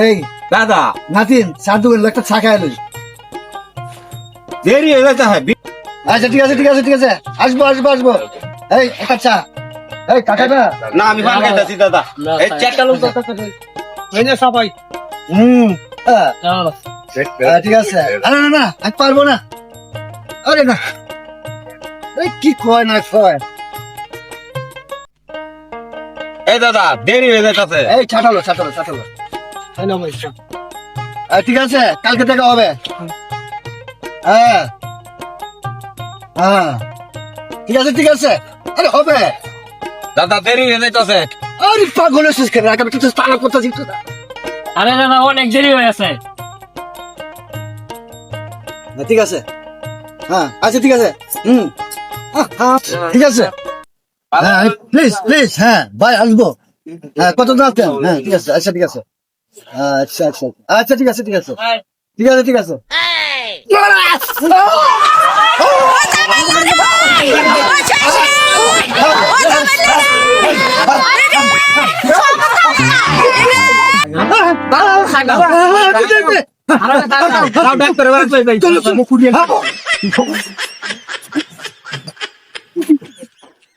এই দাদা নাতিন সাধু একটা চা খাই লই। দেরি হয়ে যাচ্ছে হ্যাঁ আচ্ছা ঠিক আছে ঠিক আছে ঠিক আছে, আসবো আসবো আসবো। এই একটা চা। এই কাকাটা না আমি পান খাইতাছি দাদা এই চারটা লোক সবাই ঠিক আছে। আরে না না আমি পারবো না। আরে না এই কি কয় না কয়। এই দাদা দেরি হয়ে যাচ্ছে এই ছাটালো ছাটালো ছাটালো। ঠিক আছে কালকে দেখা হবে। হ্যাঁ হ্যাঁ ঠিক আছে ঠিক আছে। আরে হবে। দাদা দেরি হয়ে যাচ্ছে আরে পাগল হয়েছিস কেন? আমি কিছু তালা করতেছি। আরে দাদা অনেক দেরি হয়ে আছে। ঠিক আছে হ্যাঁ আচ্ছা ঠিক আছে। ঠিক আছে হ্যাঁ প্লিজ প্লিজ। হ্যাঁ ভাই আসবো। হ্যাঁ কত দাম? হ্যাঁ ঠিক আছে আচ্ছা ঠিক আছে আচ্ছা আচ্ছা আচ্ছা ঠিক আছে ঠিক আছে ঠিক আছে ঠিক আছে। ডাক্তার